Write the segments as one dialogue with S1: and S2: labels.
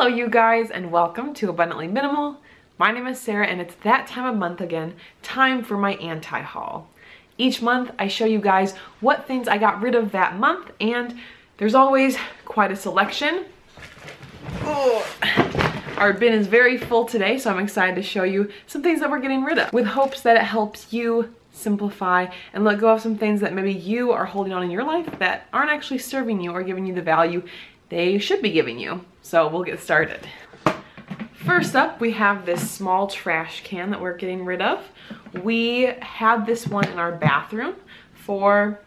S1: Hello you guys and welcome to Abundantly Minimal. My name is Sarah and it's that time of month again, time for my anti-haul. Each month I show you guys what things I got rid of that month and there's always quite a selection. Oh, our bin is very full today, so I'm excited to show you some things that we're getting rid of with hopes that it helps you simplify and let go of some things that maybe you are holding on in your life that aren't actually serving you or giving you the value they should be giving you. So we'll get started. First up, we have this small trash can that we're getting rid of. We had this one in our bathroom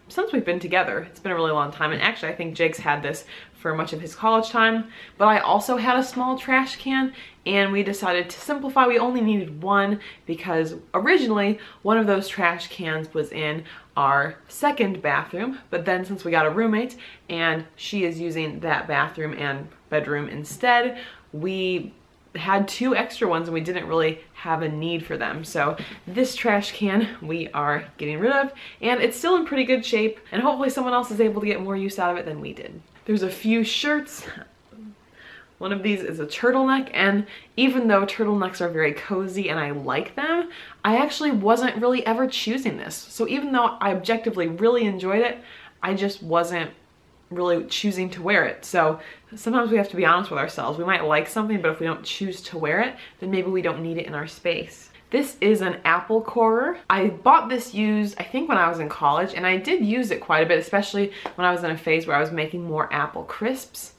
S1: since we've been together. It's been a really long time, and actually I think Jake's had this for much of his college time, but I also had a small trash can and we decided to simplify. We only needed one because originally one of those trash cans was in our second bathroom, but then since we got a roommate and she is using that bathroom and bedroom instead, we had two extra ones and we didn't really have a need for them. So this trash can we are getting rid of, and it's still in pretty good shape, and hopefully someone else is able to get more use out of it than we did. There's a few shirts. One of these is a turtleneck, and even though turtlenecks are very cozy and I like them, I actually wasn't really ever choosing this. So even though I objectively really enjoyed it, I just wasn't really choosing to wear it. So sometimes we have to be honest with ourselves. We might like something, but if we don't choose to wear it, then maybe we don't need it in our space. This is an apple corer. I bought this used, I think when I was in college, and I did use it quite a bit, especially when I was in a phase where I was making more apple crisps.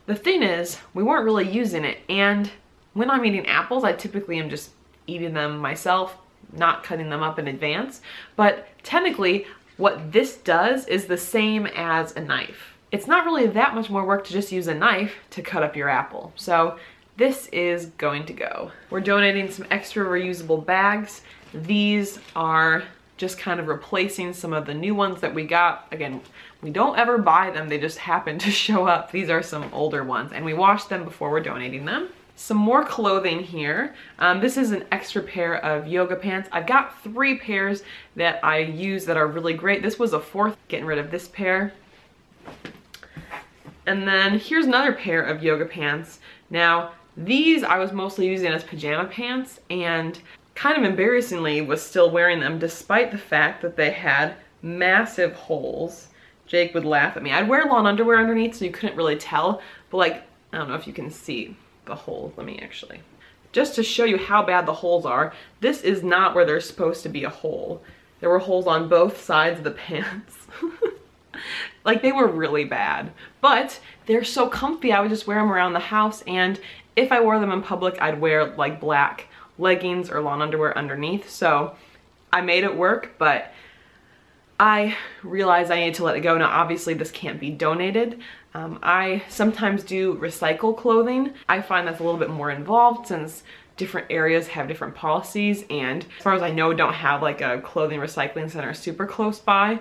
S1: The thing is, we weren't really using it, and when I'm eating apples, I typically am just eating them myself, not cutting them up in advance. But technically, what this does is the same as a knife. It's not really that much more work to just use a knife to cut up your apple. So this is going to go. We're donating some extra reusable bags. These are just kind of replacing some of the new ones that we got. Again, we don't ever buy them, they just happen to show up. These are some older ones and we washed them before we're donating them. Some more clothing here. This is an extra pair of yoga pants. I've got 3 pairs that I use that are really great. This was a 4th, getting rid of this pair. And then here's another pair of yoga pants. Now, these I was mostly using as pajama pants and kind of embarrassingly was still wearing them despite the fact that they had massive holes. Jake would laugh at me. I'd wear lawn underwear underneath so you couldn't really tell, but like, I don't know if you can see the holes. Let me actually, just to show you how bad the holes are, this is not where there's supposed to be a hole. There were holes on both sides of the pants. Like, they were really bad, but they're so comfy. I would just wear them around the house, and if I wore them in public, I'd wear like black leggings or lawn underwear underneath. So I made it work, but I realized I needed to let it go. Now, obviously this can't be donated. I sometimes do recycle clothing. I find that's a little bit more involved since different areas have different policies, and as far as I know, don't have like a clothing recycling center super close by.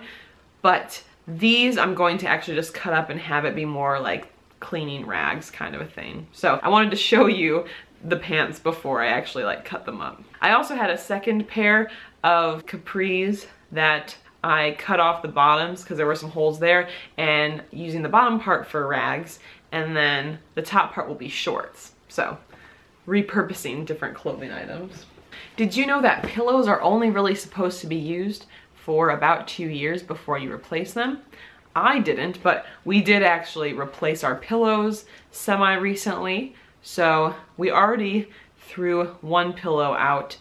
S1: But these I'm going to actually just cut up and have it be more like cleaning rags kind of a thing. So I wanted to show you the pants before I actually like cut them up. I also had a second pair of capris that I cut off the bottoms because there were some holes there, and using the bottom part for rags, and then the top part will be shorts. So repurposing different clothing items. Did you know that pillows are only really supposed to be used for about 2 years before you replace them? I didn't, but we did actually replace our pillows semi-recently. So we already threw one pillow out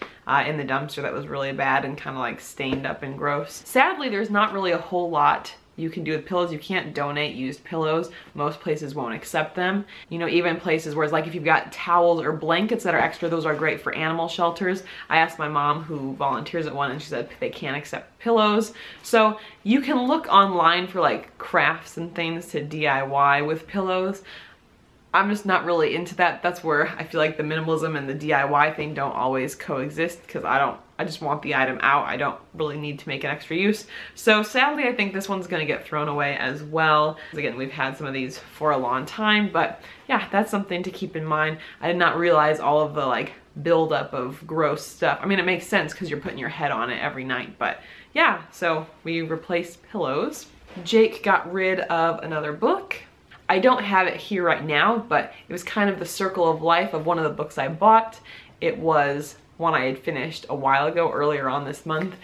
S1: in the dumpster that was really bad and kind of like stained up and gross. Sadly, there's not really a whole lot you can do with pillows. You can't donate used pillows. Most places won't accept them. You know, even places where it's like if you've got towels or blankets that are extra, those are great for animal shelters. I asked my mom who volunteers at one and she said they can't accept pillows. So you can look online for like crafts and things to DIY with pillows. I'm just not really into that. That's where I feel like the minimalism and the DIY thing don't always coexist because I just want the item out. I don't really need to make an extra use. So sadly, I think this one's gonna get thrown away as well. Again, we've had some of these for a long time, but yeah, that's something to keep in mind. I did not realize all of the like buildup of gross stuff. I mean, it makes sense because you're putting your head on it every night, but yeah, so we replaced pillows. Jake got rid of another book. I don't have it here right now, but it was kind of the circle of life of one of the books I bought. It was one I had finished a while ago, earlier on this month,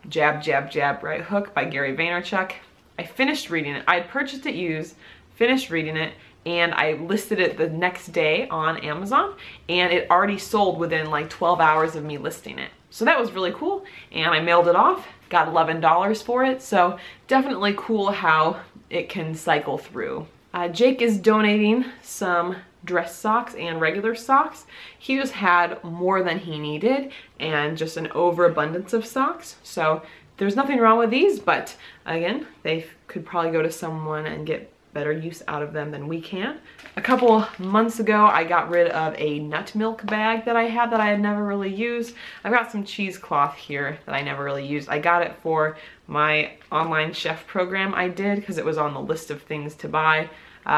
S1: Jab, Jab, Jab, Right Hook by Gary Vaynerchuk. I finished reading it. I had purchased it used, finished reading it, and I listed it the next day on Amazon, and it already sold within like 12 hours of me listing it. So that was really cool, and I mailed it off, got $11 for it, so definitely cool how it can cycle through. Jake is donating some dress socks and regular socks. He just had more than he needed and just an overabundance of socks. So there's nothing wrong with these, but again, they could probably go to someone and get better use out of them than we can. A couple months ago, I got rid of a nut milk bag that I had never really used. I've got some cheesecloth here that I never really used. I got it for my online chef program I did because it was on the list of things to buy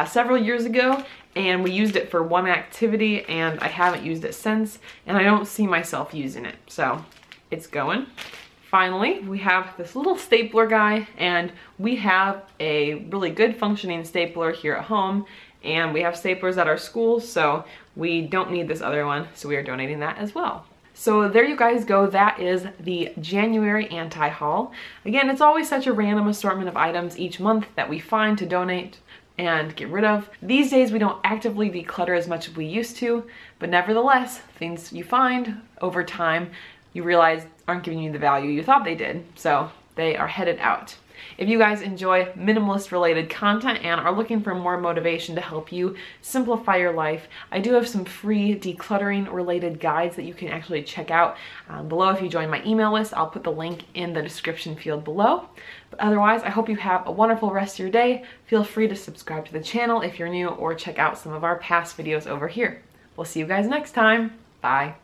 S1: several years ago, and we used it for one activity, and I haven't used it since, and I don't see myself using it, so it's going. Finally, we have this little stapler guy, and we have a really good functioning stapler here at home, and we have staplers at our school, so we don't need this other one, so we are donating that as well. So there you guys go. That is the January anti-haul. Again, it's always such a random assortment of items each month that we find to donate and get rid of. These days we don't actively declutter as much as we used to, but nevertheless, things you find over time you realize aren't giving you the value you thought they did, so they are headed out. If you guys enjoy minimalist related content and are looking for more motivation to help you simplify your life, I do have some free decluttering related guides that you can actually check out below. If you join my email list, I'll put the link in the description field below. But otherwise, I hope you have a wonderful rest of your day. Feel free to subscribe to the channel if you're new, or check out some of our past videos over here. We'll see you guys next time. Bye.